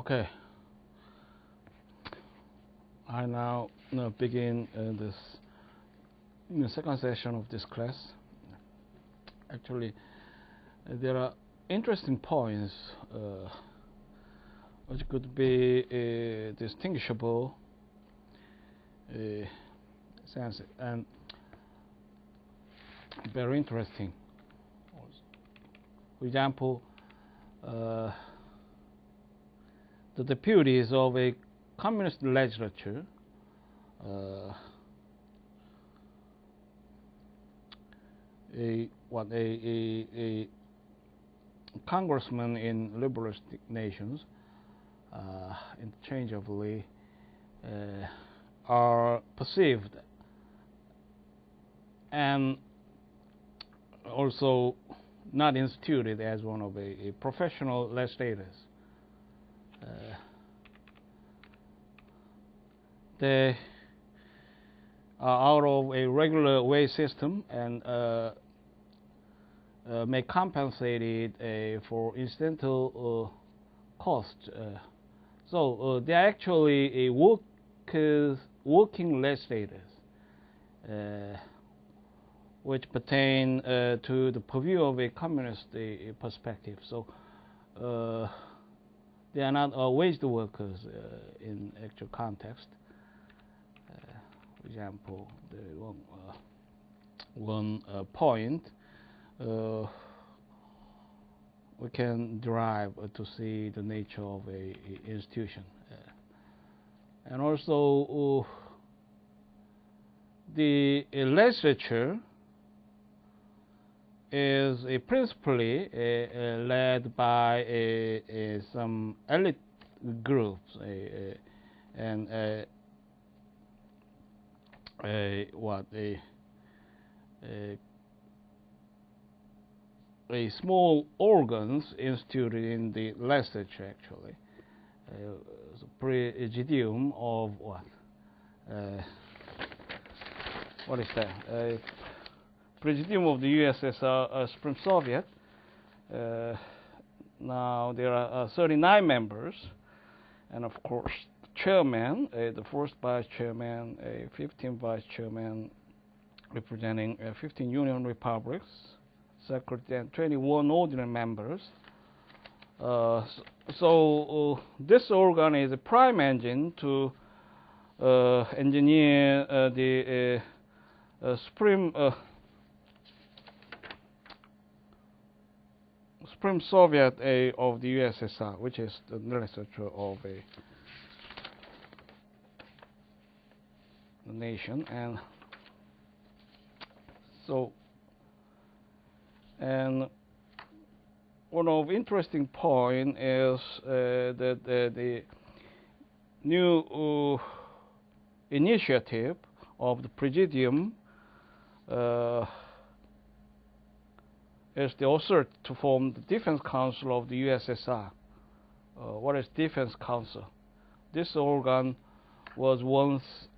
Okay, I now begin this second session of this class. Actually, there are interesting points which could be distinguishable sense and very interesting. For example, the deputies of a communist legislature a congressman in liberalistic nations interchangeably are perceived and also not instituted as one of a professional legislators. They are out of a regular wage system and may compensate it for incidental cost. So they are actually working legislators, which pertain to the purview of a communist perspective. So they are not wage workers in actual context. For example, the one point we can derive to see the nature of a institution, and also the legislature is principally led by some elite groups and a small organs instituted in the legislature actually, the presidium of what is that? Presidium of the USSR Supreme Soviet. Now there are 39 members, and of course chairman, the first vice chairman, 15 vice chairman representing 15 union republics, secretary, and 21 ordinary members. So this organ is a prime engine to engineer the Supreme Soviet of the USSR, which is the legislature of the nation. And so, and one of interesting point is that the new initiative of the Presidium is the assert to form the Defense Council of the USSR. What is Defense Council? This organ was once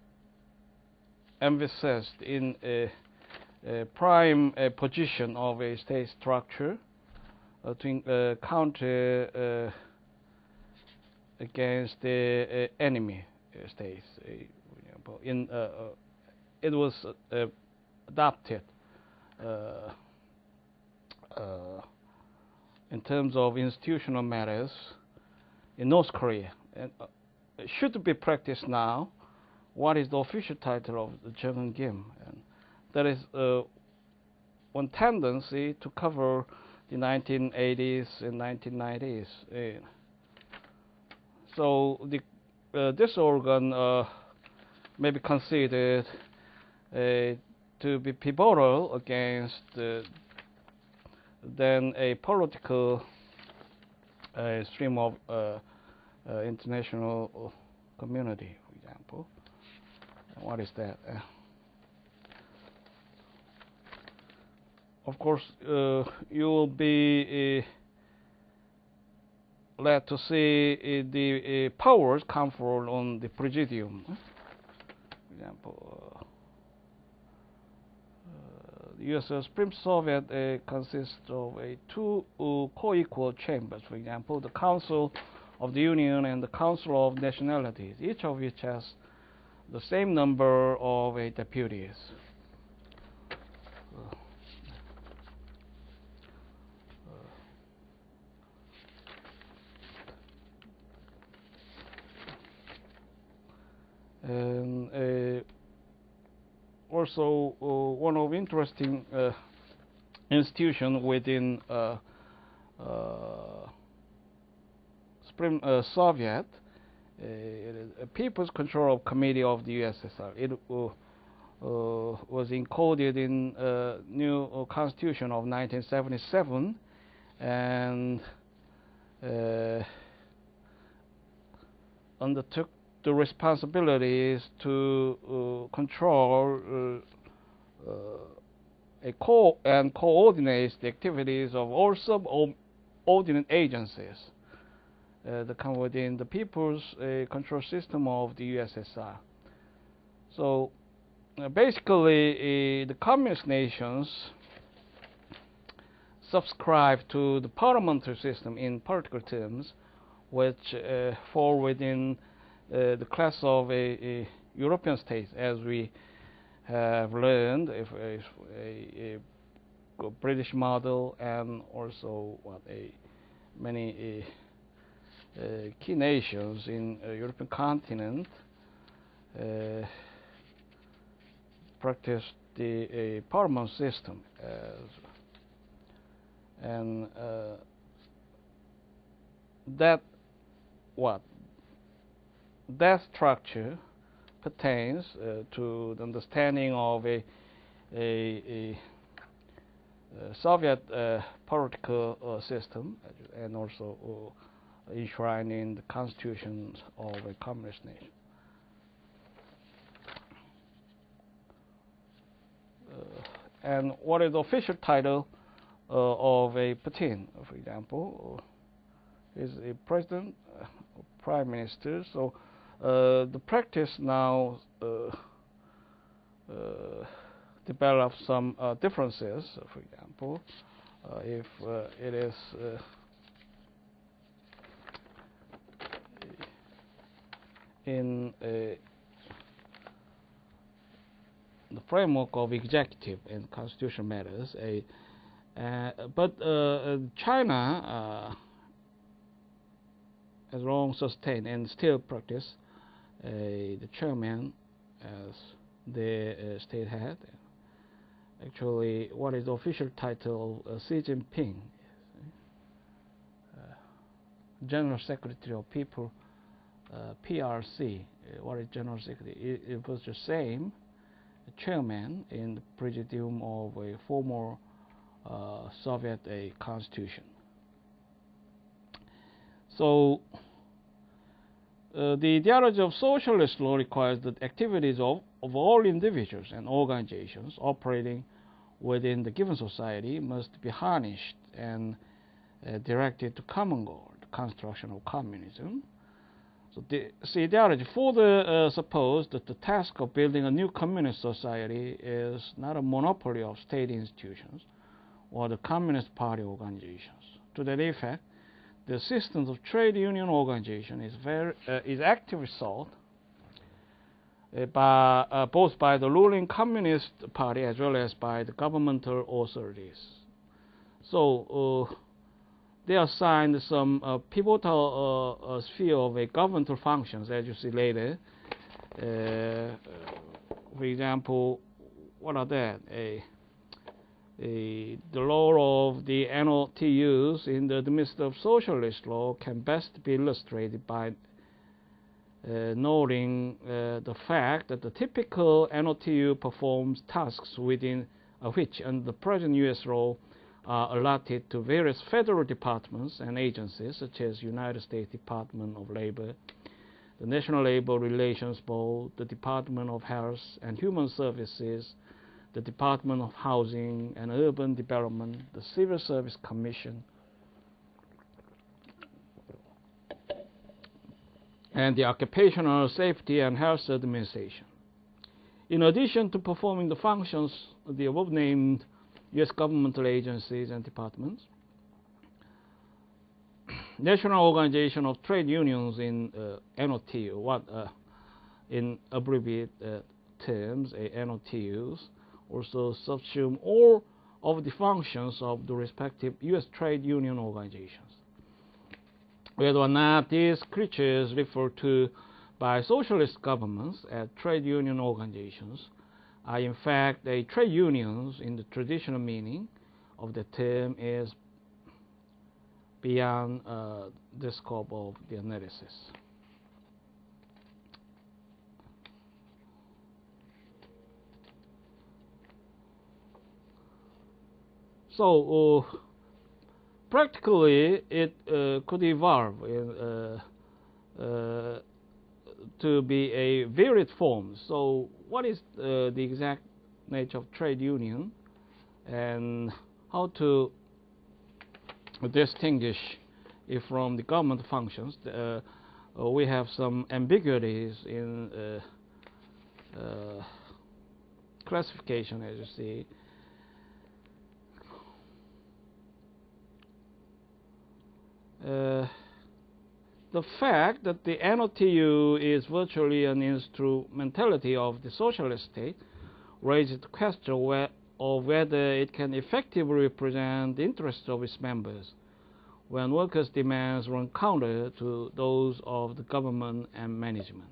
emphasized in a prime position of a state structure to counter against the enemy states. It was adopted in terms of institutional matters in North Korea, and it should be practiced now. What is the official title of the German game? And that is one tendency to cover the 1980s and 1990s. So this organ may be considered to be pivotal against then a political stream of international community, for example. What is that? Of course, you will be led to see the powers conferred on the Presidium. For example, the U.S. Supreme Soviet consists of two co-equal chambers. For example, the Council of the Union and the Council of Nationalities, each of which has the same number of deputies. And also one of interesting institution within Soviet, People's Control Committee of the USSR. It was encoded in new Constitution of 1977 and undertook the responsibilities to control and coordinate the activities of all subordinate agencies that come within the People's Control System of the USSR. So basically, the communist nations subscribe to the parliamentary system in political terms, which fall within the class of European states, as we have learned, a British model, and also many key nations in European continent practice the parliament system, and that structure pertains to the understanding of a Soviet political system, and also enshrined in the constitutions of a communist nation. And what is the official title of a Putin, for example, is a president, prime minister. So the practice now develops some differences. For example, if it is in the framework of executive and constitutional matters, but China has long sustained and still practice the chairman as the state head. Actually, what is the official title of Xi Jinping? General Secretary of People, PRC. What is General Secretary? It was the same chairman in the presidium of a former Soviet constitution. So the ideology of socialist law requires that activities of all individuals and organizations operating within the given society must be harnessed and directed to common goal, the construction of communism. So this ideology further suppose that the task of building a new communist society is not a monopoly of state institutions or the Communist Party organizations. To that effect, the assistance of trade union organization is actively sought both by the ruling Communist Party as well as by the governmental authorities. So they assigned some pivotal sphere of governmental functions, as you see later. For example, what are that? The role of the NOTUs in the midst of socialist law can best be illustrated by noting the fact that the typical NOTU performs tasks within which, under the present U.S. law, are allotted to various federal departments and agencies, such as United States Department of Labor, the National Labor Relations Board, the Department of Health and Human Services, the Department of Housing and Urban Development, the Civil Service Commission, and the Occupational Safety and Health Administration. In addition to performing the functions of the above-named U.S. governmental agencies and departments, National Organization of Trade Unions in NOTU, in abbreviated terms, NOTUs, also subsume all of the functions of the respective U.S. trade union organizations. Whether or not these creatures referred to by socialist governments as trade union organizations are in fact trade unions in the traditional meaning of the term is beyond the scope of the analysis. So practically it could evolve to be a varied form. So what is the exact nature of trade union and how to distinguish it from the government functions? We have some ambiguities in classification, as you see. The fact that the NOTU is virtually an instrumentality of the socialist state raises the question of whether it can effectively represent the interests of its members when workers' demands run counter to those of the government and management.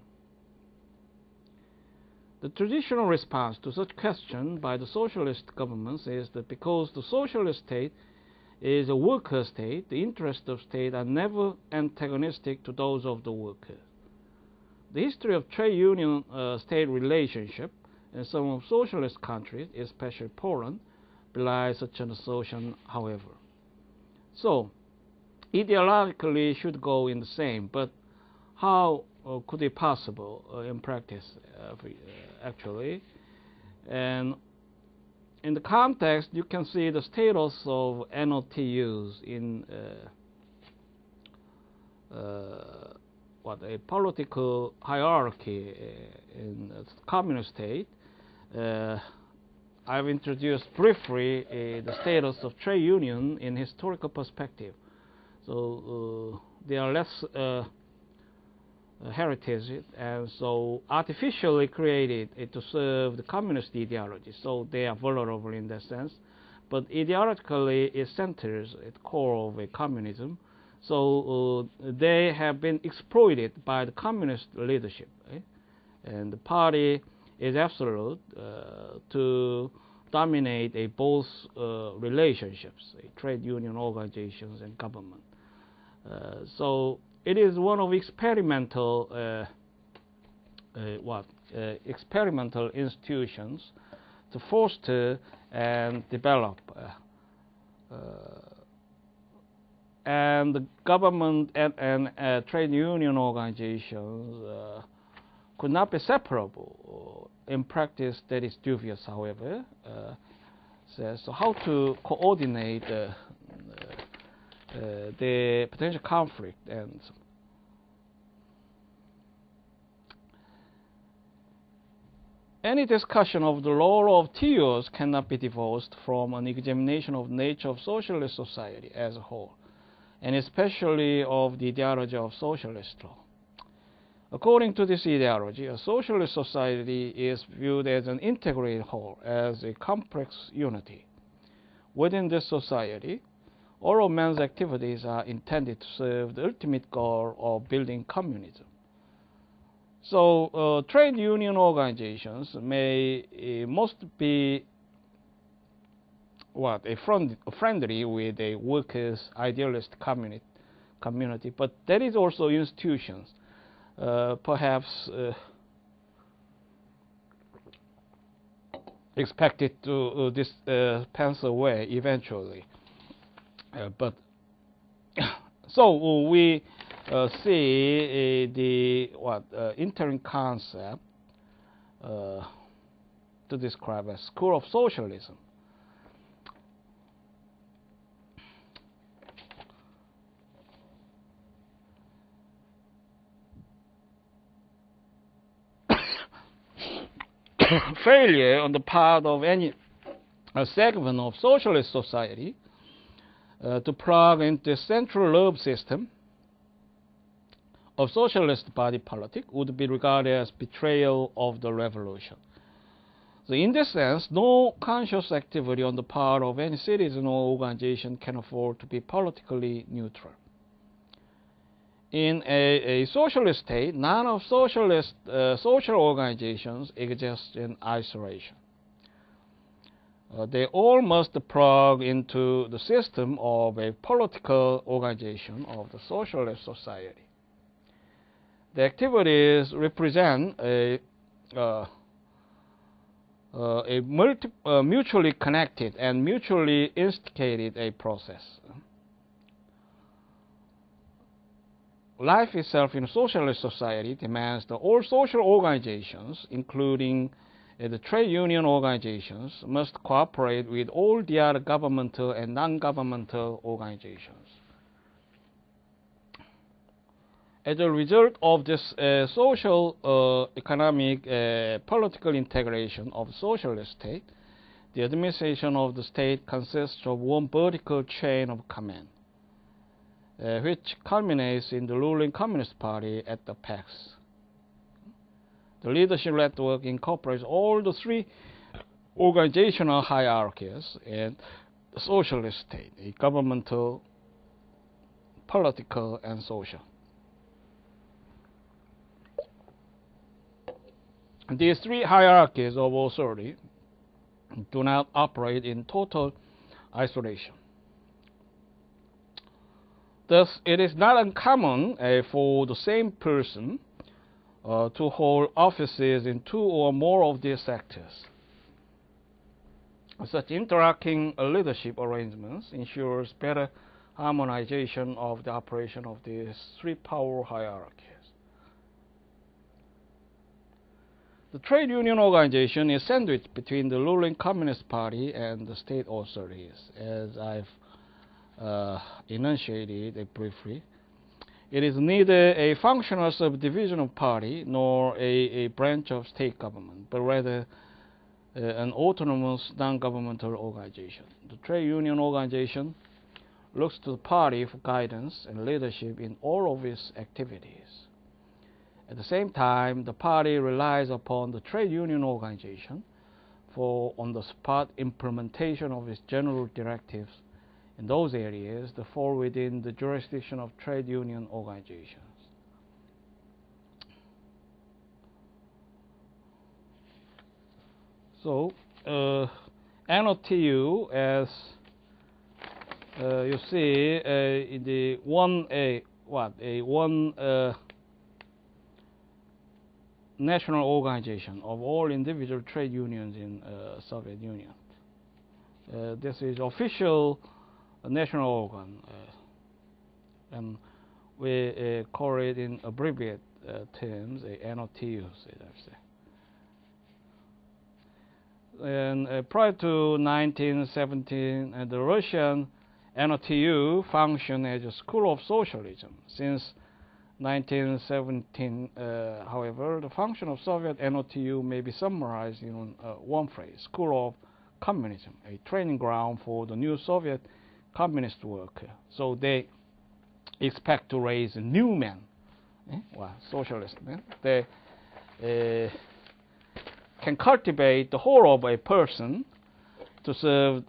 The traditional response to such question by the socialist governments is that because the socialist state is a worker state, the interests of state are never antagonistic to those of the worker. The history of trade union state relationship in some of socialist countries, especially Poland, belies such an assertion, however. So, ideologically should go in the same, but how could it be possible in practice, actually? And in the context, you can see the status of NOTUs in a political hierarchy in a communist state. I've introduced briefly the status of trade union in historical perspective. So they are less heritage, and so artificially created to serve the communist ideology. So they are vulnerable in that sense. But ideologically, it centers at the core of a communism. So they have been exploited by the communist leadership. And the party is absolute to dominate both relationships, trade union organizations and government. So it is one of experimental experimental institutions to foster and develop, and the government and trade union organizations could not be separable. In practice, that is dubious, however. So how to coordinate the potential conflict and any discussion of the role of TUs cannot be divorced from an examination of the nature of socialist society as a whole, and especially of the ideology of socialist law. According to this ideology, a socialist society is viewed as an integrated whole, as a complex unity. Within this society, all of man's activities are intended to serve the ultimate goal of building communism. So trade union organizations must be friendly with a workers' idealist community, but that is also institutions, perhaps expected to dispense away eventually. But so we see the interim concept to describe a school of socialism. Failure on the part of any segment of socialist society to plug into the central nerve system of socialist body politic would be regarded as betrayal of the revolution. So in this sense, no conscious activity on the part of any citizen or organization can afford to be politically neutral. In a socialist state, none of socialist social organizations exist in isolation. They all must plug into the system of a political organization of the socialist society. The activities represent a mutually connected and mutually instigated a process. Life itself in a socialist society demands that all social organizations, including the trade union organizations, must cooperate with all the other governmental and non-governmental organizations. As a result of this social, economic, political integration of the socialist state, the administration of the state consists of one vertical chain of command, which culminates in the ruling Communist Party at the apex. The leadership network incorporates all the three organizational hierarchies in the socialist state: governmental, political, and social. These three hierarchies of authority do not operate in total isolation. Thus, it is not uncommon for the same person to hold offices in two or more of these sectors. Such interacting leadership arrangements ensures better harmonization of the operation of these three power hierarchies. The trade union organization is sandwiched between the ruling Communist Party and the state authorities, as I've enunciated briefly. It is neither a functional subdivision of party nor a branch of state government, but rather an autonomous non-governmental organization. The trade union organization looks to the party for guidance and leadership in all of its activities. At the same time, the party relies upon the trade union organization for on-the-spot implementation of its general directives in those areas that fall within the jurisdiction of trade union organizations. So, NOTU, as you see, in the one national organization of all individual trade unions in Soviet Union. This is official national organ, and we call it in abbreviated terms NOTU. And prior to 1917, the Russian NOTU functioned as a school of socialism. Since 1917, however, the function of Soviet NOTU may be summarized in one phrase: School of Communism, a training ground for the new Soviet communist worker. So they expect to raise new men, socialist men. They can cultivate the whole of a person to serve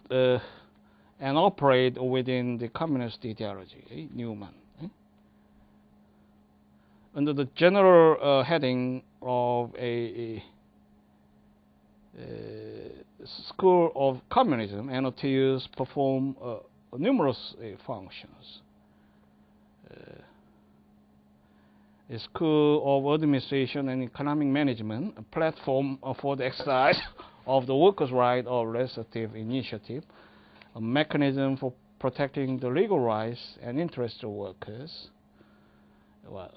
and operate within the communist ideology, new man. Under the general heading of a school of communism, NOTUs perform numerous functions. A school of administration and economic management, a platform for the exercise of the workers' right of legislative initiative, a mechanism for protecting the legal rights and interests of workers,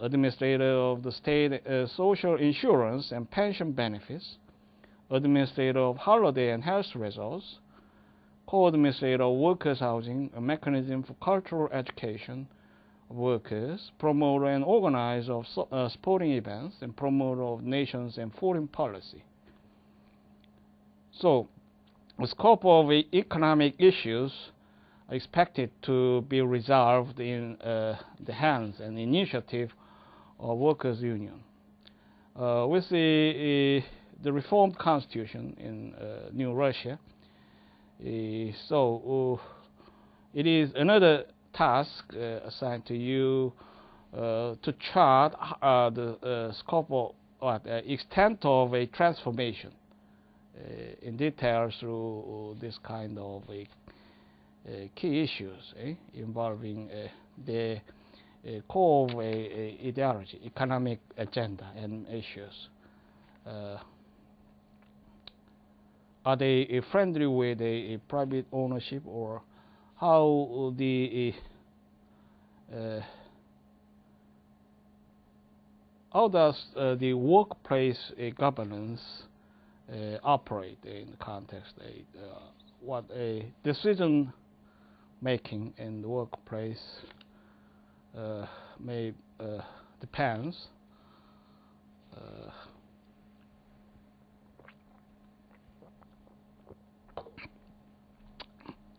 administrator of the state social insurance and pension benefits, administrator of holiday and health results, co-administrator of workers' housing, a mechanism for cultural education of workers, promoter and organizer of sporting events, and promoter of nations and foreign policy. So, the scope of economic issues are expected to be resolved in the hands and initiative of workers' union. With the reformed constitution in New Russia, so it is another task assigned to you to chart the scope of extent of a transformation in detail through this kind of key issues involving the core of ideology, economic agenda and issues. Are they friendly with a private ownership, or how how does the workplace governance operate in the context? What a decision making in the workplace may depends.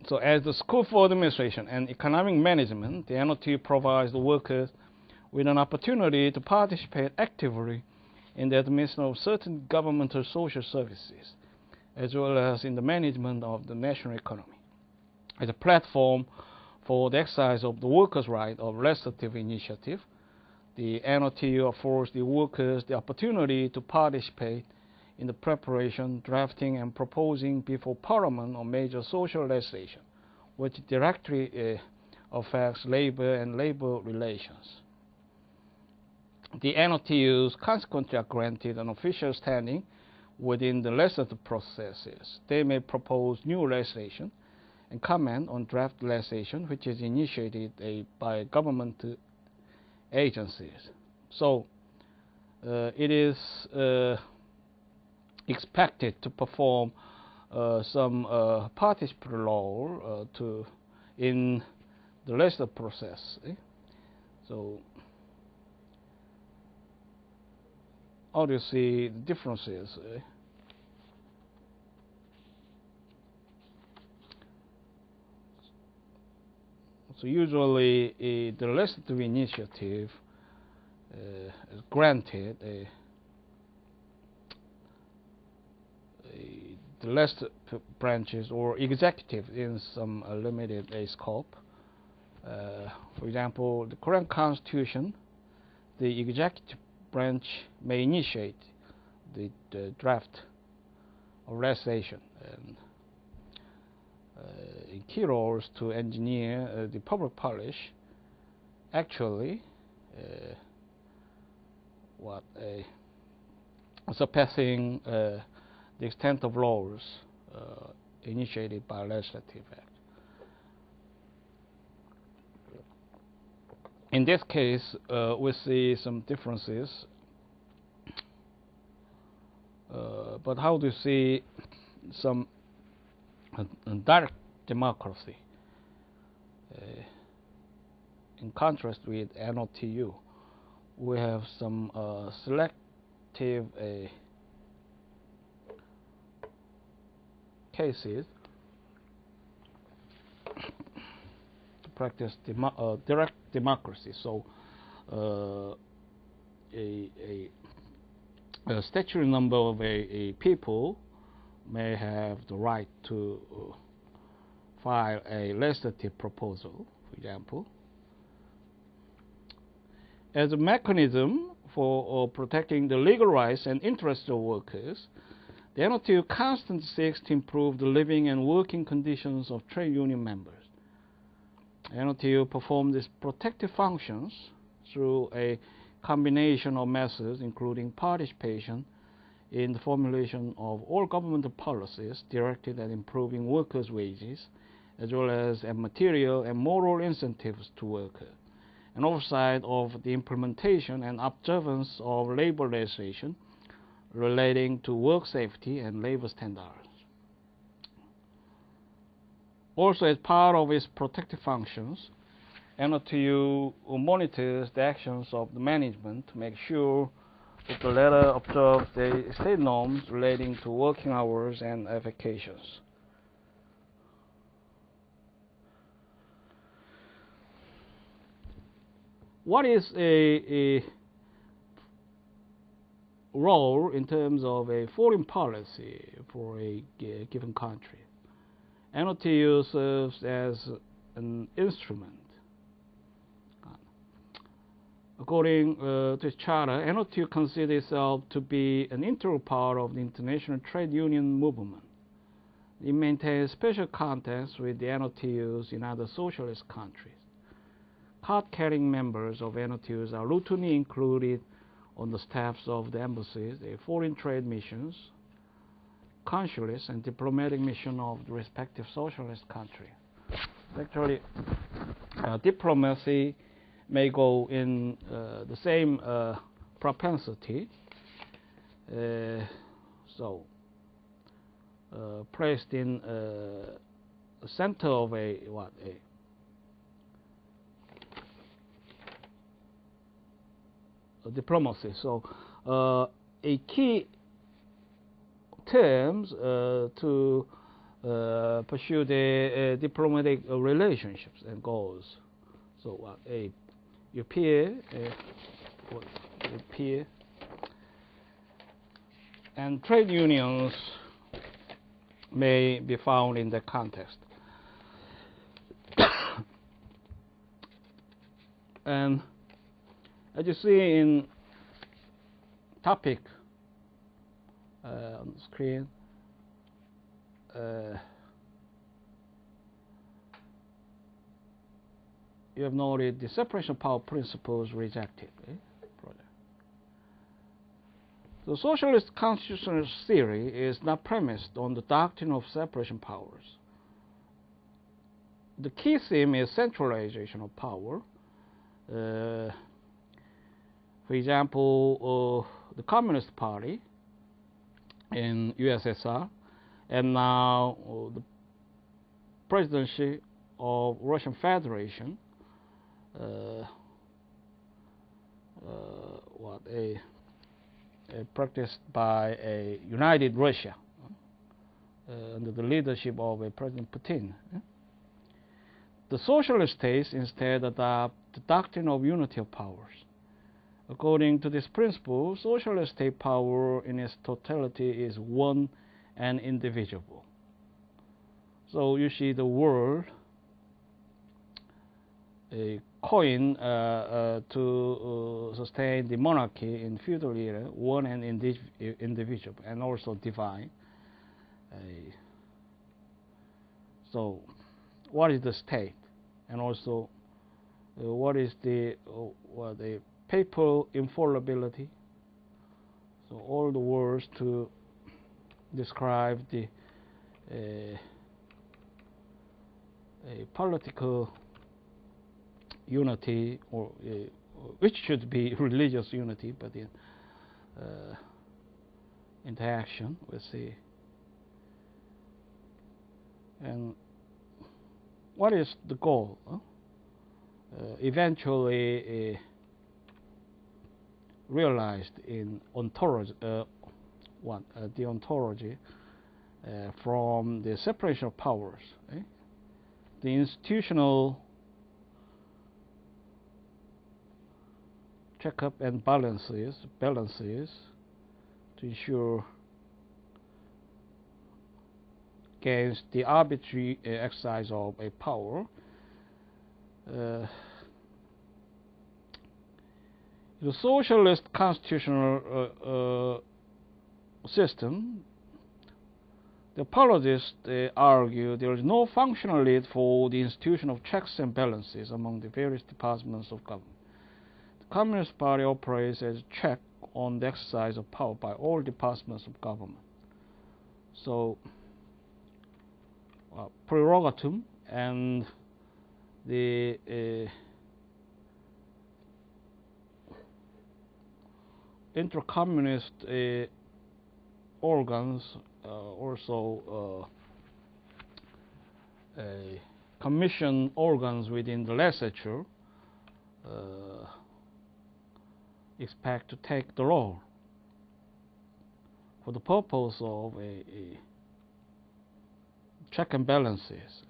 So as the School for Administration and Economic Management, the NOTU provides the workers with an opportunity to participate actively in the administration of certain governmental social services, as well as in the management of the national economy. As a platform for the exercise of the workers' right of legislative initiative, the NOTU affords the workers the opportunity to participate in the preparation, drafting, and proposing before Parliament on major social legislation, which directly affects labor and labor relations. The NOTUs consequently are granted an official standing within the legislative processes. They may propose new legislation and comment on draft legislation, which is initiated by government agencies. So it is expected to perform some participatory role in the legislative process. So how do you see the differences? So usually the legislative initiative is granted the legislative branches or executive in some limited scope. For example, the current constitution, the executive branch may initiate the draft of legislation and in key roles to engineer the public policy. Actually, surpassing the extent of laws initiated by legislative act. In this case, we see some differences, but how do you see some direct democracy in contrast with NOTU? We have some selective cases to practice direct democracy. So a statutory number of people may have the right to file a legislative proposal, for example. As a mechanism for protecting the legal rights and interests of workers, the NOTU constantly seeks to improve the living and working conditions of trade union members. NOTU performs its protective functions through a combination of methods, including participation in the formulation of all governmental policies directed at improving workers' wages, as well as material and moral incentives to workers, and oversight of the implementation and observance of labor legislation relating to work safety and labor standards. Also, as part of its protective functions, NOTU monitors the actions of the management to make sure that the latter observes the state norms relating to working hours and vacations. what is a role in terms of a foreign policy for a given country? NOTU serves as an instrument. According to its charter, NOTU considers itself to be an integral part of the international trade union movement. It maintains special contacts with the NOTUs in other socialist countries. Card-carrying members of NOTUs are routinely included on the staffs of the embassies, the foreign trade missions, consulates, and diplomatic mission of the respective socialist country. Actually, diplomacy may go in the same propensity, placed in the center of a diplomacy. So a key terms to pursue the diplomatic relationships and goals. So you peer, and trade unions may be found in the context. And as you see in topic on the screen, you have noted the separation of power principles rejected. The socialist constitutional theory is not premised on the doctrine of separation of powers. The key theme is centralization of power. For example, the Communist Party in USSR, and now the presidency of Russian Federation, practiced by a united Russia under the leadership of President Putin. The socialist states instead adopt the doctrine of unity of powers. According to this principle, socialist state power in its totality is one and indivisible. So you see the word a coin to sustain the monarchy in feudal era, one and indivisible, and also divine. So what is the state, and also what is the papal infallibility? So all the words to describe the a political unity, or which should be religious unity, but in interaction with the. And what is the goal? Eventually realized in ontology, the ontology from the separation of powers. The institutional checkup and balances to ensure against the arbitrary exercise of a power. The socialist constitutional system, the apologists argue there is no functional need for the institution of checks and balances among the various departments of government. The Communist Party operates as a check on the exercise of power by all departments of government. So prerogative and the inter-communist organs, also commission organs within the legislature, expect to take the role for the purpose of a check and balances.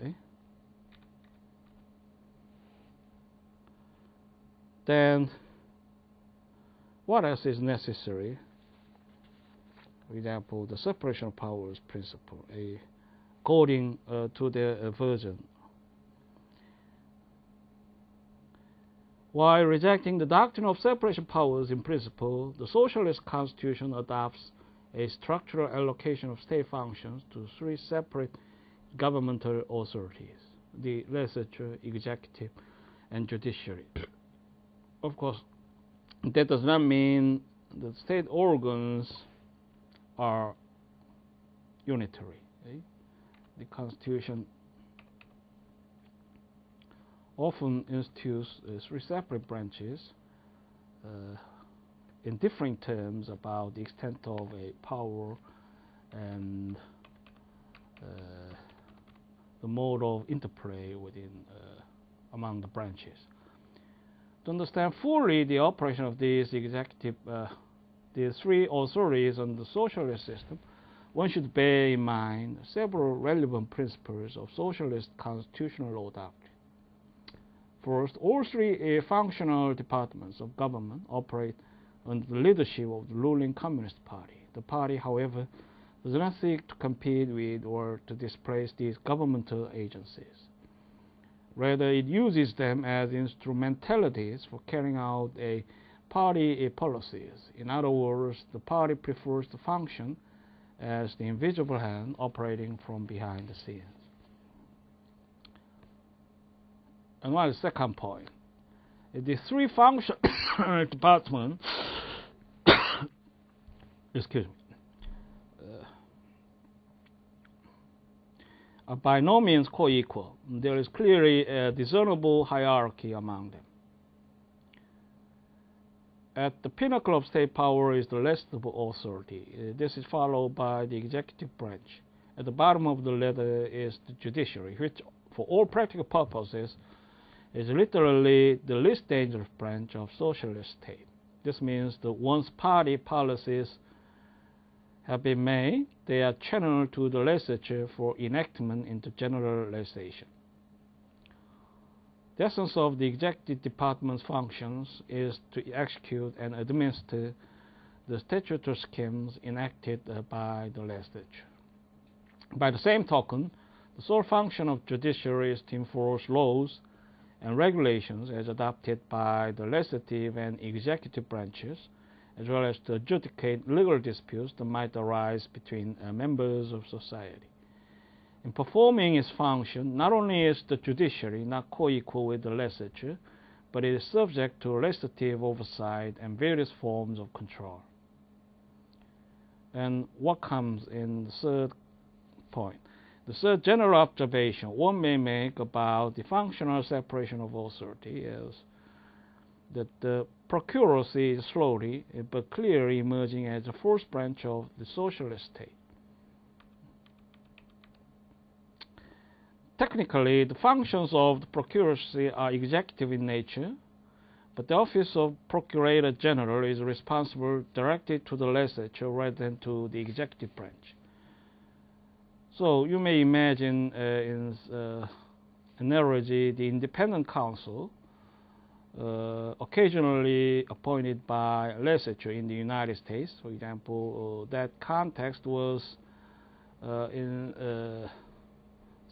then what else is necessary? For example, the separation of powers principle, according to their version. While rejecting the doctrine of separation of powers in principle, the socialist constitution adopts a structural allocation of state functions to three separate governmental authorities: the legislature, executive, and judiciary. Of course, that does not mean the state organs are unitary. The Constitution often institutes three separate branches in differing terms about the extent of a power and the mode of interplay within among the branches. To understand fully the operation of these three authorities on the socialist system, one should bear in mind several relevant principles of socialist constitutional law doctrine. First, all three functional departments of government operate under the leadership of the ruling Communist Party. The party, however, does not seek to compete with or to displace these governmental agencies. Rather, it uses them as instrumentalities for carrying out party policies. In other words, the party prefers to function as the invisible hand operating from behind the scenes. And what is the second point? The three functional departments excuse me, are by no means co-equal. There is clearly a discernible hierarchy among them. At the pinnacle of state power is the legislative authority. This is followed by the executive branch. At the bottom of the ladder is the judiciary, which, for all practical purposes, is literally the least dangerous branch of socialist state. This means that once party policies have been made, they are channeled to the legislature for enactment into general legislation. The essence of the executive department's functions is to execute and administer the statutory schemes enacted by the legislature. By the same token, the sole function of judiciary is to enforce laws and regulations as adopted by the legislative and executive branches, as well as to adjudicate legal disputes that might arise between members of society. In performing its function, not only is the judiciary not co-equal with the legislature, but it is subject to legislative oversight and various forms of control. And what comes in the third point? The third general observation one may make about the functional separation of authority is that the procuracy is slowly but clearly emerging as a fourth branch of the socialist state. Technically, the functions of the procuracy are executive in nature, but the office of Procurator General is responsible directly to the legislature rather than to the executive branch. So you may imagine in analogy the independent counsel occasionally appointed by legislature in the United States. For example, that context was in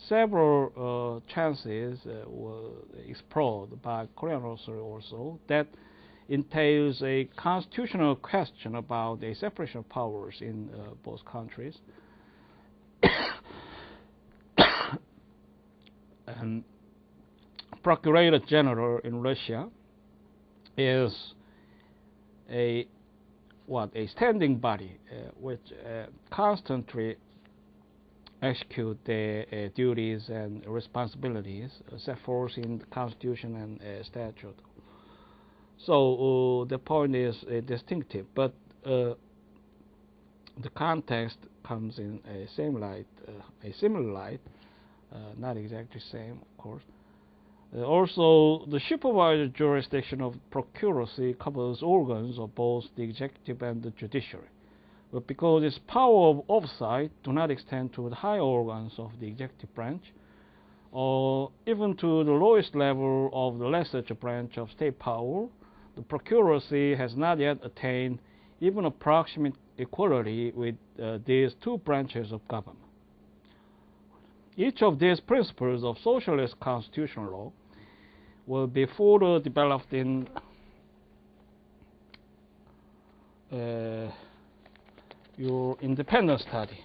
several chances were explored by Korean authors also. That entails a constitutional question about the separation of powers in both countries. And Procurator General in Russia is a standing body which constantly execute their duties and responsibilities set forth in the Constitution and statute. So the point is distinctive, but the context comes in a similar light, not exactly same, of course. Also, the supervisory jurisdiction of procuracy covers organs of both the executive and the judiciary. But because its power of oversight do not extend to the higher organs of the executive branch, or even to the lowest level of the legislature branch of state power, the procuracy has not yet attained even approximate equality with these two branches of government. Each of these principles of socialist constitutional law will be further developed in your independent study.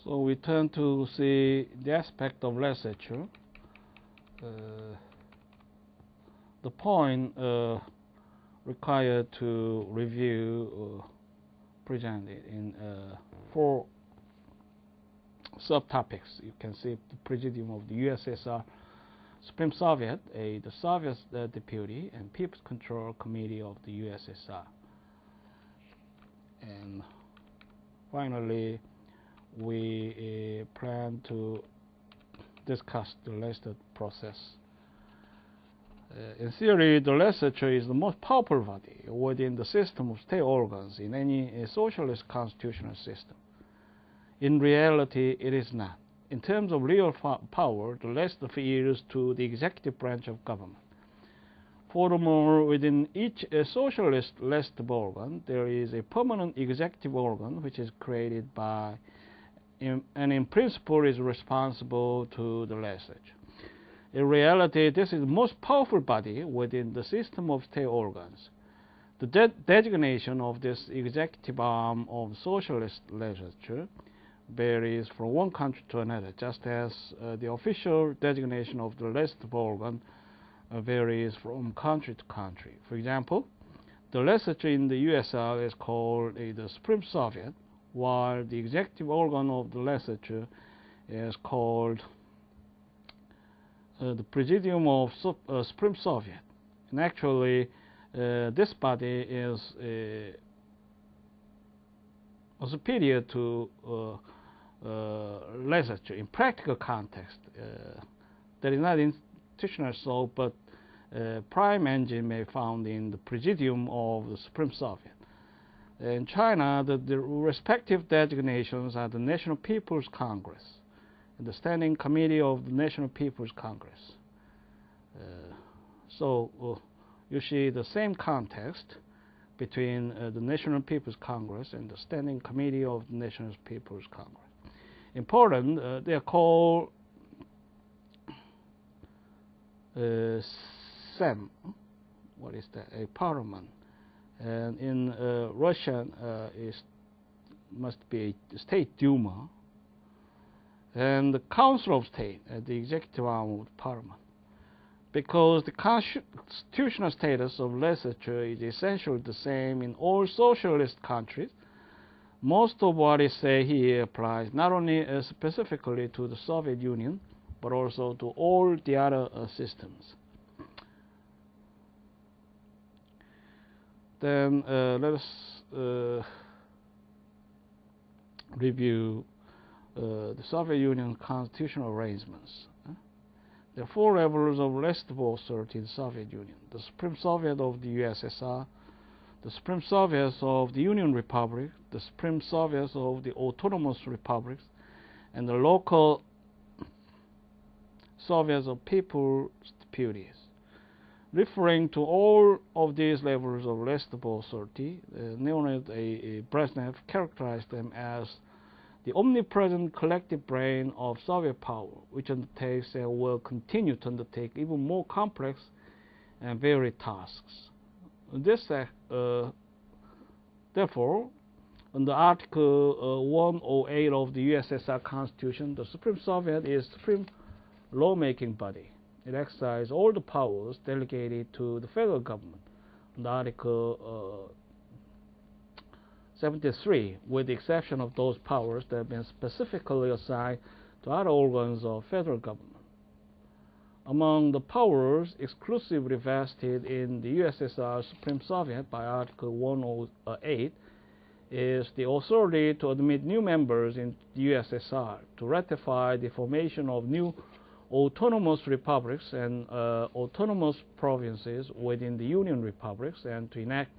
So we turn to see the aspect of legislature. The point required to review presented in 4 subtopics. You can see the Presidium of the USSR, Supreme Soviet, the Soviet Deputy, and People's Control Committee of the USSR. And finally, we plan to discuss the legislative process. In theory, the legislature is the most powerful body within the system of state organs in any socialist constitutional system. In reality, it is not. In terms of real power, the legislature yields to the executive branch of government. Furthermore, within each socialist legislative organ, there is a permanent executive organ which is created by and in principle is responsible to the legislature. In reality, this is the most powerful body within the system of state organs. The designation of this executive arm of socialist legislature varies from one country to another, just as the official designation of the legislative organ varies from country to country. For example, the legislature in the USSR is called the Supreme Soviet, while the executive organ of the legislature is called the Presidium of Supreme Soviet. And actually, this body is superior to legislature in practical context. That is not institutional so, but prime engine may be found in the Presidium of the Supreme Soviet. In China, the respective designations are the National People's Congress and the Standing Committee of the National People's Congress. So you see the same context between the National People's Congress and the Standing Committee of the National People's Congress. In Poland, they are called Sejm. What is that? A parliament. And in Russian, it must be a State Duma, and the Council of State, the executive arm of the parliament. Because the constitutional status of legislature is essentially the same in all socialist countries, most of what is said here applies not only specifically to the Soviet Union, but also to all the other systems. Then let us review the Soviet Union constitutional arrangements. There are 4 levels of legislative authority in the Soviet Union: the Supreme Soviet of the USSR, the Supreme Soviets of the Union Republic, the Supreme Soviets of the Autonomous Republics, and the local Soviets of People's Deputies. Referring to all of these levels of legislative authority, Leonid Brezhnev characterized them as the omnipresent collective brain of Soviet power, which undertakes and will continue to undertake even more complex and varied tasks. Therefore, under Article 108 of the USSR Constitution, the Supreme Soviet is the supreme lawmaking body. It exercises all the powers delegated to the federal government under Article 73, with the exception of those powers that have been specifically assigned to other organs of federal government. Among the powers exclusively vested in the USSR Supreme Soviet by Article 108 is the authority to admit new members in the USSR, to ratify the formation of new autonomous republics and autonomous provinces within the Union republics and to enact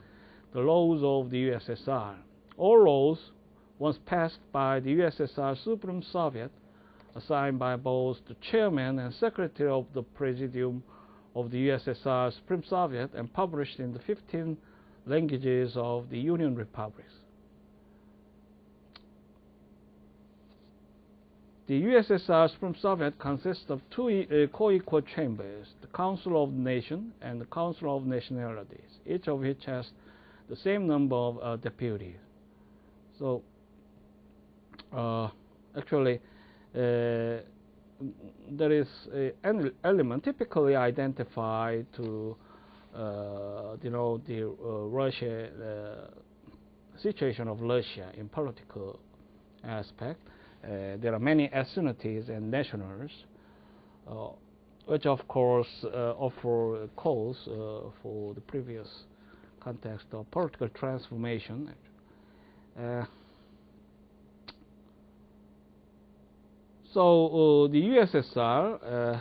the laws of the USSR. All laws once passed by the USSR Supreme Soviet, assigned by both the chairman and secretary of the Presidium of the USSR Supreme Soviet and published in the 15 languages of the Union republics. The USSR Supreme Soviet consists of two co-equal chambers, the Council of the Nation and the Council of Nationalities, each of which has the same number of deputies. So, actually, there is an element typically identified to denote the Russia situation of Russia in political aspect. There are many ethnicities and nationals, which of course offer cause for the previous context of political transformation. So the USSR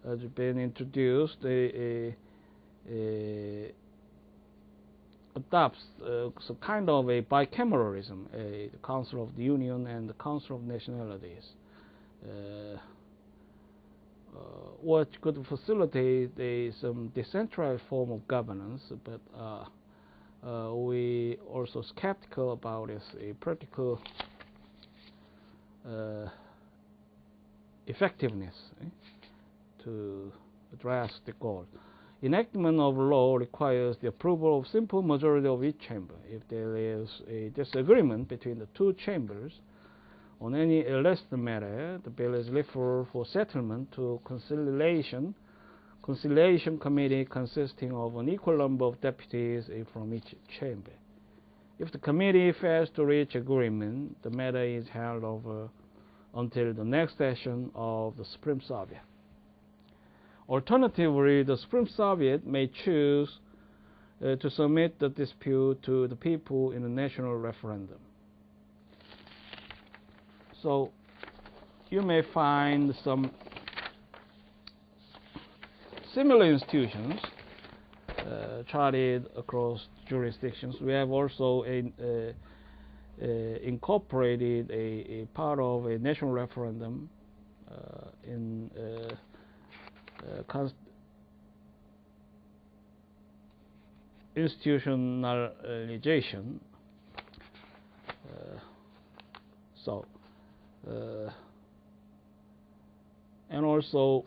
has been introduced, adopts some kind of a bicameralism, the Council of the Union and the Council of Nationalities, which could facilitate some decentralized form of governance, but we also skeptical about its practical effectiveness to address the goal. Enactment of law requires the approval of simple majority of each chamber. If there is a disagreement between the two chambers on any alleged matter, the bill is referred for settlement to conciliation committee consisting of an equal number of deputies from each chamber. If the committee fails to reach agreement, the matter is held over until the next session of the Supreme Soviet. Alternatively, the Supreme Soviet may choose to submit the dispute to the people in a national referendum. So you may find some similar institutions charted across jurisdictions. We have also incorporated a part of a national referendum in institutionalization. And also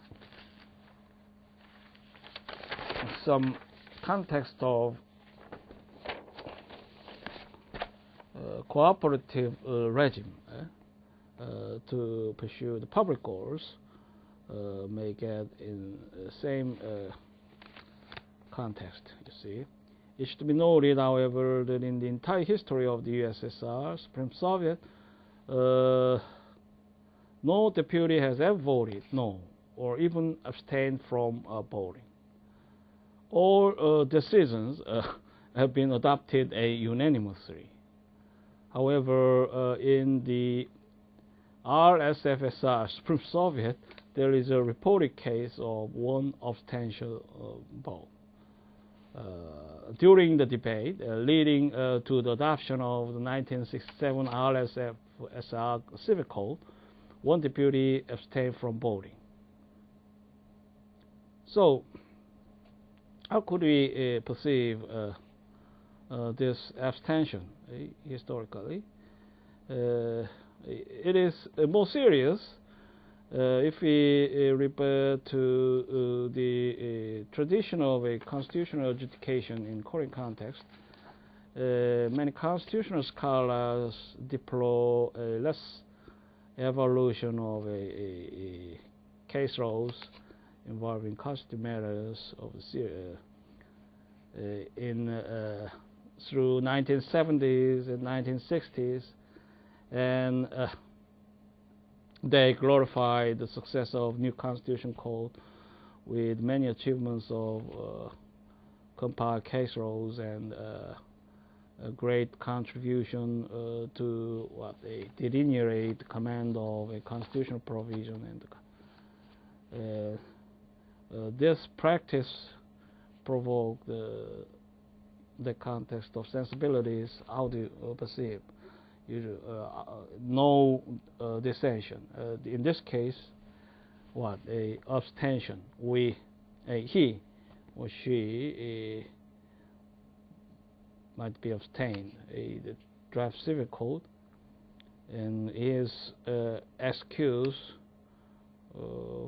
some context of cooperative regime to pursue the public goals may get in the same context, you see. It should be noted, however, that in the entire history of the USSR, Supreme Soviet, no deputy has ever voted no, or even abstained from voting. All decisions have been adopted unanimously. However, in the RSFSR, Supreme Soviet, there is a reported case of one abstention vote. During the debate leading to the adoption of the 1967 RSFSR Civic Code, one deputy abstained from voting. So, how could we perceive this abstention historically? It is more serious if we refer to the tradition of a constitutional adjudication in Korean context. Many constitutional scholars deplore a less evolution of a case laws involving constitutional matters of the through 1970s and 1960s, and they glorified the success of new constitution code with many achievements of compiled case laws and a great contribution to what a delineate command of a constitutional provision, and this practice provoked the context of sensibilities, how to perceive. No dissension. In this case, what a abstention. He or she might be abstained. The draft civic code, and his excuse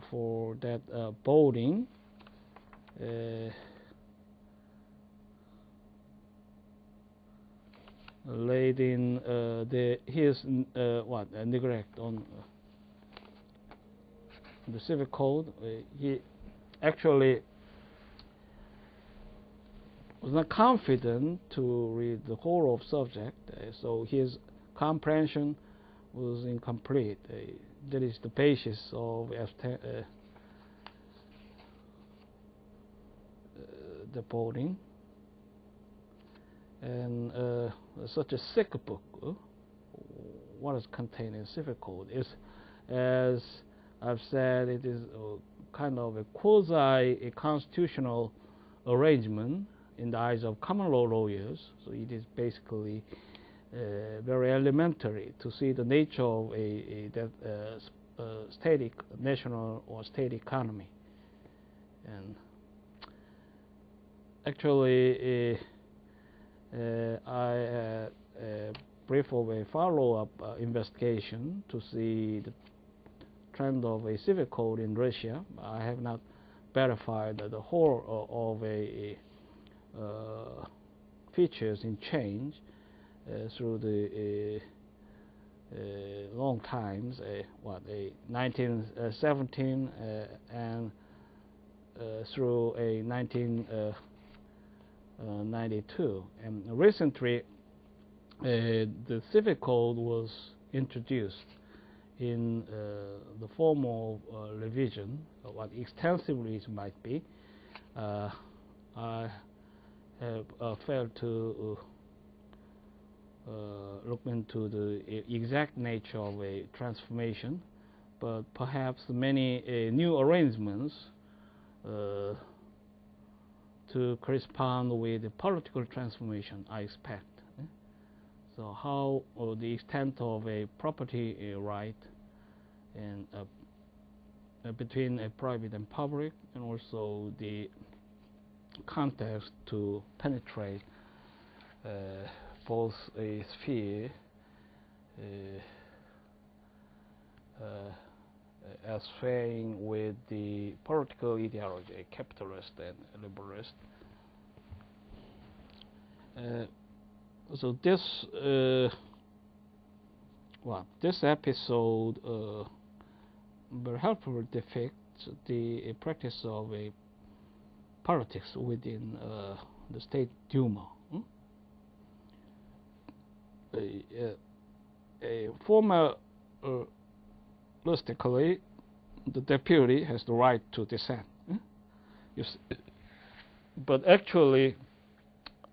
for that voting laid in his neglect on the civic code. He actually was not confident to read the whole of subject, so his comprehension was incomplete. That is the basis of the voting. And such a sick book, what is contained in civic code, is, as I've said, it is kind of a quasi-constitutional arrangement in the eyes of common law lawyers. So it is basically very elementary to see the nature of a static national or state economy. And actually, I brief of a follow-up investigation to see the trend of a civic code in Russia. I have not verified the whole of a features in change through the long times, 1917 and through a 1992. And recently, the civic code was introduced in the form of revision, what extensively it might be. I have failed to look into the exact nature of a transformation, but perhaps many new arrangements to correspond with the political transformation I expect. So how the extent of a property right and between a private and public, and also the context to penetrate both a sphere as faring with the political ideology, a capitalist and liberalist. So this this episode very helpfully depicts the practice of a politics within the State Duma. Formalistically, the deputy has the right to dissent. But actually,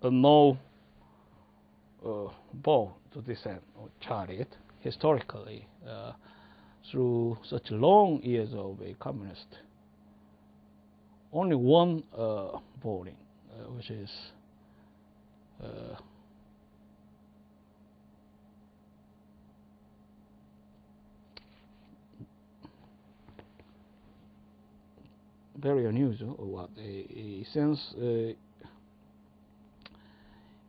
no vote to dissent or chariot historically through such long years of a communist. Only one voting, which is very unusual. Since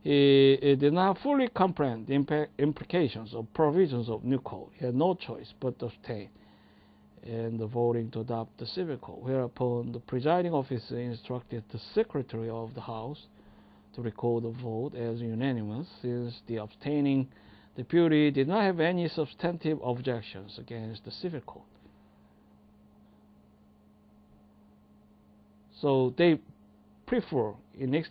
he did not fully comprehend the implications of provisions of new code, he had no choice but to abstain in the voting to adopt the civic code, whereupon the presiding officer instructed the secretary of the House to record the vote as unanimous, since the abstaining deputy did not have any substantive objections against the civic code. So they prefer in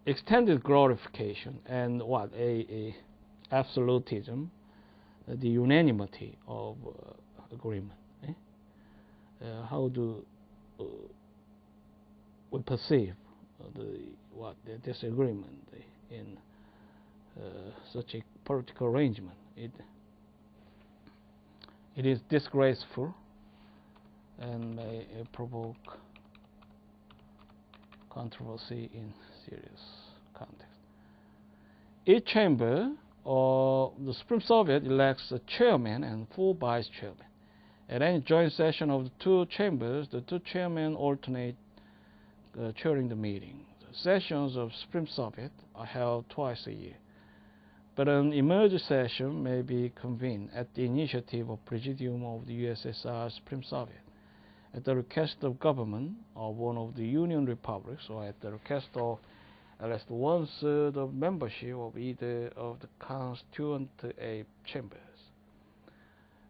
extended glorification and a absolutism, the unanimity of agreement. How do we perceive the disagreement in such a political arrangement. It is disgraceful and may provoke controversy in serious context. Each chamber of the Supreme Soviet elects a chairman and 4 vice chairmen. At any joint session of the 2 chambers, the 2 chairmen alternate chairing the meeting. The sessions of Supreme Soviet are held twice a year, but an emergency session may be convened at the initiative of Presidium of the USSR Supreme Soviet, at the request of government of one of the Union republics, or at the request of at least 1/3 of membership of either of the constituent chambers.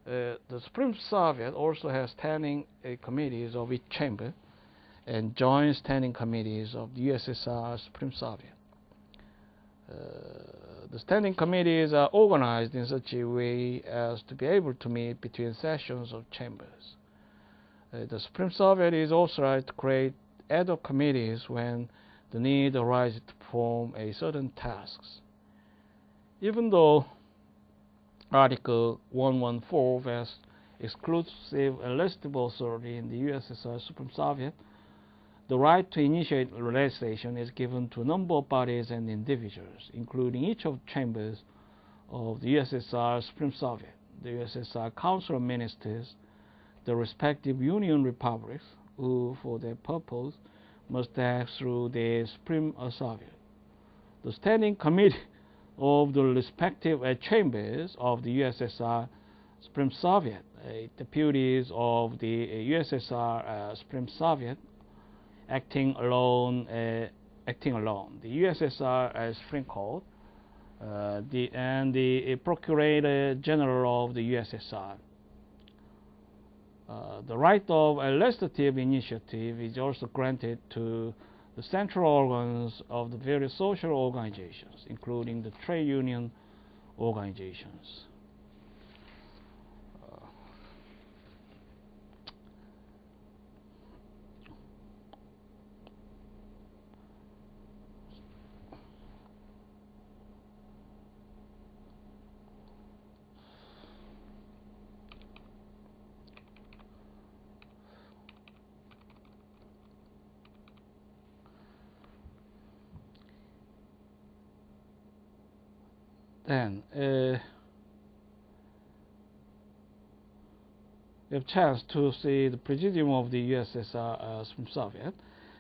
The Supreme Soviet also has standing committees of each chamber and joint standing committees of the USSR Supreme Soviet. The standing committees are organized in such a way as to be able to meet between sessions of chambers. The Supreme Soviet is authorized to create ad hoc committees when the need arises to perform a certain tasks. Even though Article 114 has exclusive enlistable authority in the USSR Supreme Soviet, the right to initiate legislation is given to a number of bodies and individuals, including each of the chambers of the USSR Supreme Soviet, the USSR Council of Ministers, the respective Union republics, who, for their purpose, must act through the Supreme Soviet. The Standing Committee of the respective chambers of the USSR Supreme Soviet, deputies of the USSR Supreme Soviet, acting alone. The USSR Supreme Court, and the Procurator General of the USSR. The right of legislative initiative is also granted to the central organs of the various social organizations, including the trade union organizations. Then we have a chance to see the Presidium of the USSR Supreme Soviet.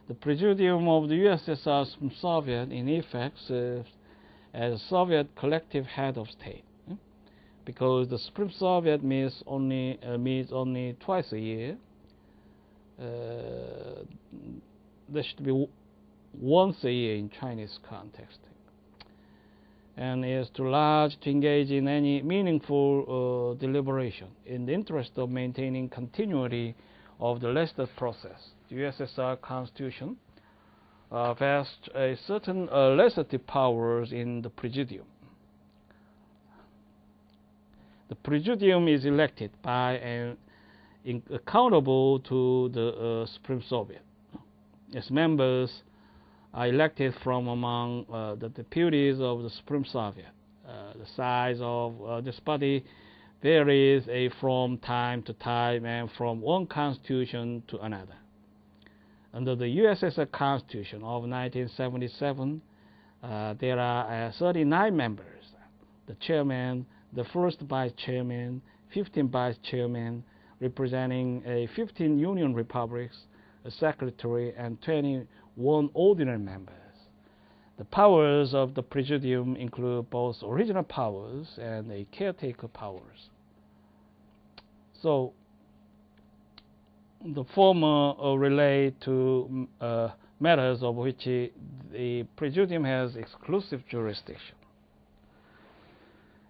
The Presidium of the USSR Supreme Soviet, in effect, serves as a Soviet collective head of state, because the Supreme Soviet meets only twice a year. There should be once a year in Chinese context, and is too large to engage in any meaningful deliberation in the interest of maintaining continuity of the legislative process. The USSR Constitution vests a certain legislative powers in the Presidium. The Presidium is elected by and accountable to the Supreme Soviet. Its members are elected from among the deputies of the Supreme Soviet. The size of this body varies from time to time and from one constitution to another. Under the USSR Constitution of 1977, there are 39 members: the chairman, the first vice chairman, 15 vice chairmen representing 15 Union republics, a secretary, and 21 ordinary members. The powers of the Presidium include both original powers and caretaker powers. So the former relate to matters of which the Presidium has exclusive jurisdiction.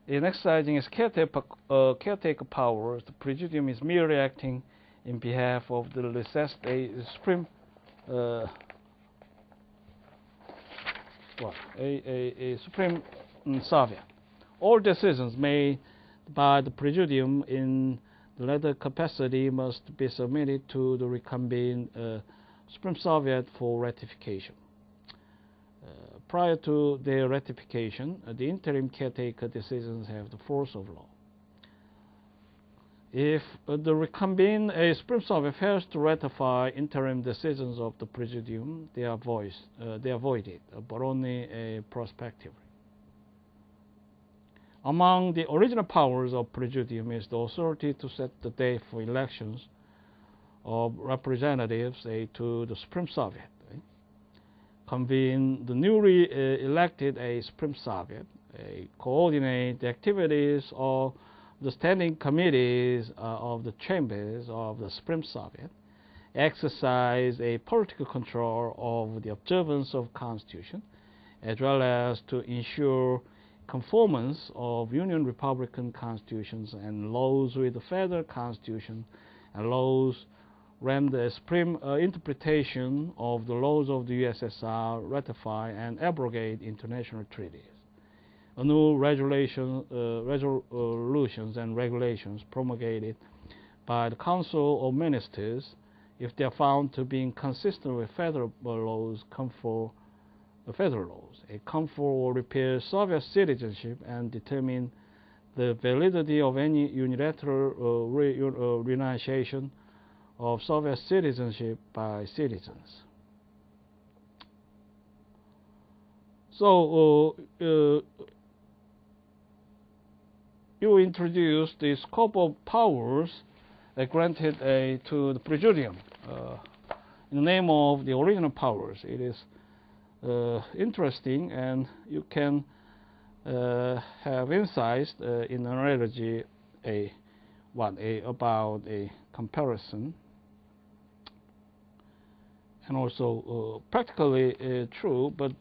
In exercising its caretaker powers, the Presidium is merely acting in behalf of the Supreme Supreme Soviet. All decisions made by the Presidium in the latter capacity must be submitted to the reconvened Supreme Soviet for ratification. Prior to their ratification, the interim caretaker decisions have the force of law. If the reconvened Supreme Soviet fails to ratify interim decisions of the Presidium, they are voided, but only prospectively. Among the original powers of Presidium is the authority to set the date for elections of representatives to the Supreme Soviet, convene the newly elected Supreme Soviet, coordinate the activities of the standing committees of the chambers of the Supreme Soviet, exercise a political control of the observance of Constitution, as well as to ensure conformance of Union Republican constitutions and laws with the Federal Constitution and laws render a supreme interpretation of the laws of the USSR, ratify and abrogate international treaties. New resolutions and regulations promulgated by the Council of Ministers, if they are found to be inconsistent with federal laws, confer federal laws, confer or repeal Soviet citizenship, and determine the validity of any unilateral renunciation of Soviet citizenship by citizens. So you introduce the scope of powers granted to the Presidium in the name of the original powers. It is interesting, and you can have insights in analogy about a comparison, and also practically true, but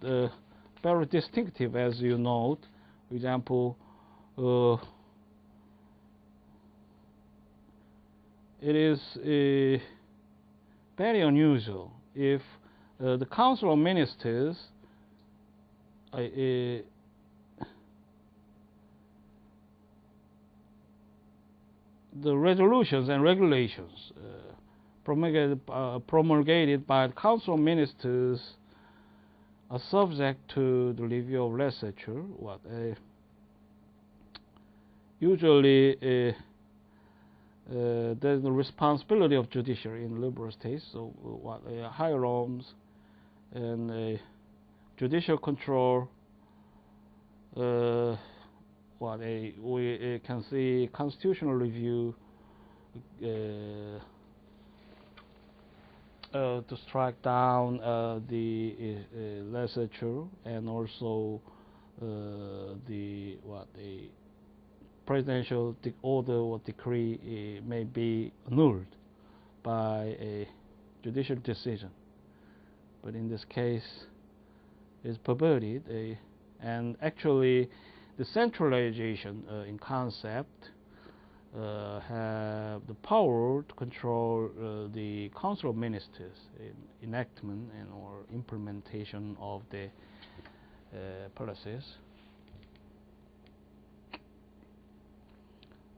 very distinctive, as you note. For example, it is very unusual if the Council of Ministers the resolutions and regulations promulgated by the Council of Ministers are subject to the review of legislature. Usually there's the responsibility of judiciary in liberal states, so higher norms and judicial control. We can see constitutional review to strike down the legislature, and also the presidential order or decree may be annulled by a judicial decision. But in this case, it's perverted, and actually the centralization in concept have the power to control the Council of Ministers in enactment and or implementation of the policies.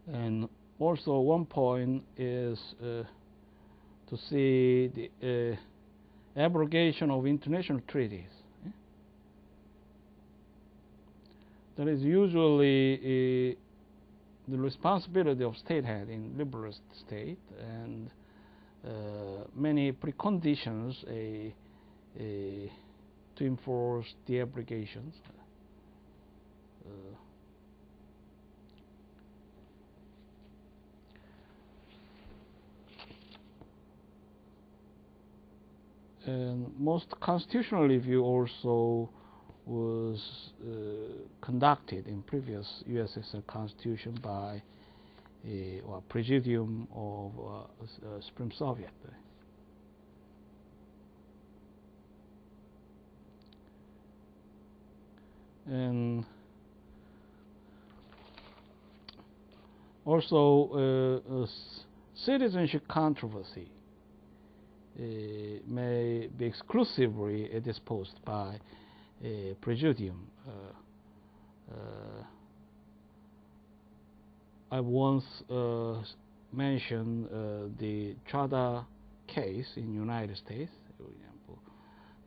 And also one point is to see the abrogation of international treaties. That is usually the responsibility of state head in liberal state, and many preconditions to enforce the obligations. And most constitutional review also was conducted in previous USSR Constitution by a Presidium of Supreme Soviet. And also citizenship controversy may be exclusively disposed by a Presidium. I once mentioned the Chada case in United States. For example,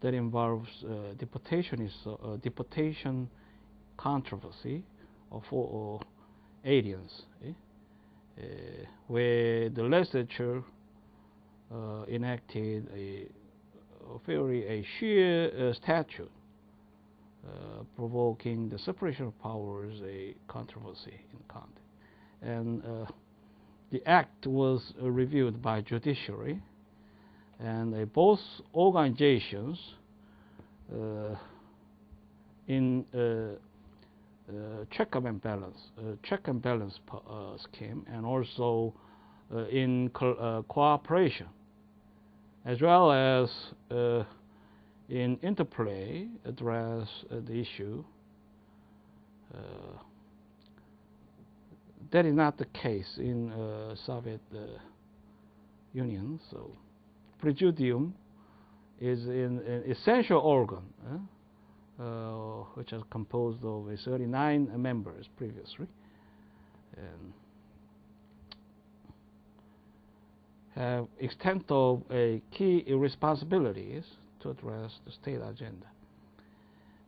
that involves deportation controversy for aliens, where the legislature enacted a sheer statute provoking the separation of powers, a controversy in country. And the act was reviewed by judiciary, and both organizations in check and balance scheme, and also in cooperation, as well as in interplay, address the issue. That is not the case in Soviet Union. So, Presidium is an essential organ, which is composed of 39 members previously, and have extent of key responsibilities to address the state agenda.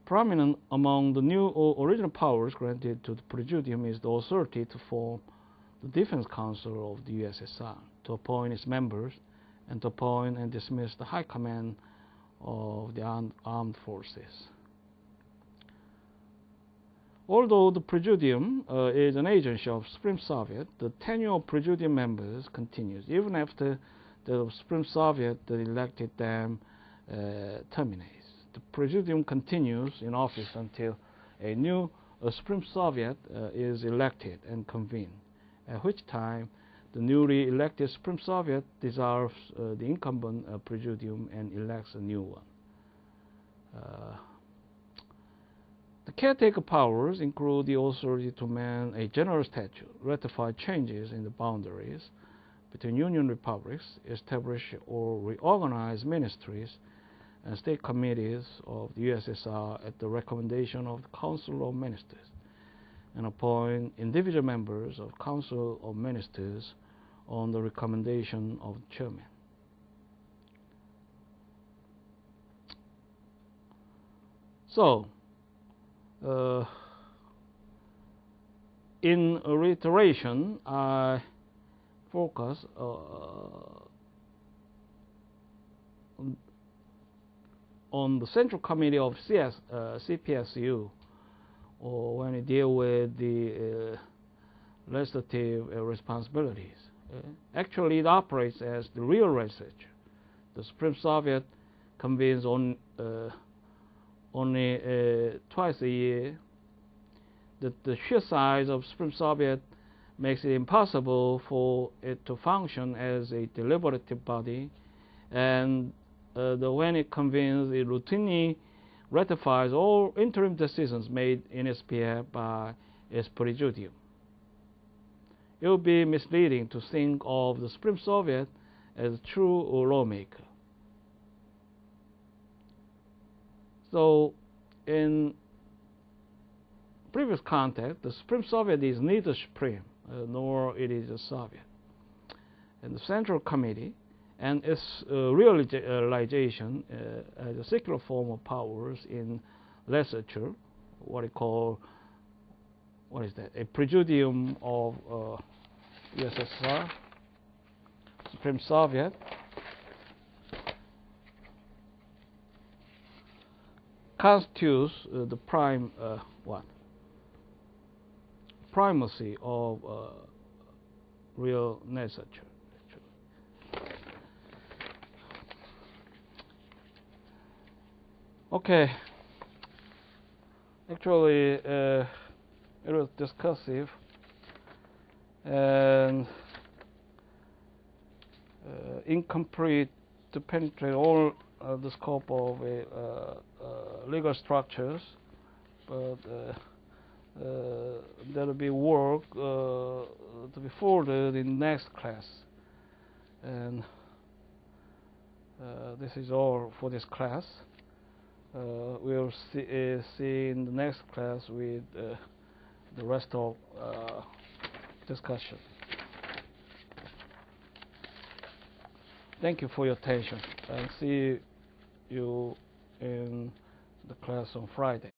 Prominent among the new original powers granted to the Presidium is the authority to form the Defense Council of the USSR, to appoint its members, and to appoint and dismiss the High Command of the armed forces. Although the Presidium is an agency of Supreme Soviet, the tenure of Presidium members continues even after the Supreme Soviet that elected them terminates. The Presidium continues in office until a new Supreme Soviet is elected and convened, at which time the newly elected Supreme Soviet dissolves the incumbent Presidium and elects a new one. The caretaker powers include the authority to amend a general statute, ratify changes in the boundaries between Union republics, establish or reorganize ministries and state committees of the USSR at the recommendation of the Council of Ministers, and appoint individual members of Council of Ministers on the recommendation of the chairman. So, in reiteration, I focus on the Central Committee of CPSU, or when we deal with the legislative responsibilities. Actually, it operates as the real legislature. The Supreme Soviet convenes only twice a year. The sheer size of Supreme Soviet makes it impossible for it to function as a deliberative body, and when it convenes, it routinely ratifies all interim decisions made in its behalf by its Presidium. It would be misleading to think of the Supreme Soviet as a true lawmaker. So, in previous context, the Supreme Soviet is neither supreme nor it is a Soviet. And the Central Committee and its realization as a secular form of powers in legislature, what is that? A Presidium of USSR, Supreme Soviet, constitutes the primacy of real legislature. Okay. Actually, it was discussive and incomplete to penetrate all the scope of legal structures, but there will be work to be forwarded in next class, and this is all for this class. We'll see in the next class with the rest of discussion. Thank you for your attention, and see you in the class on Friday.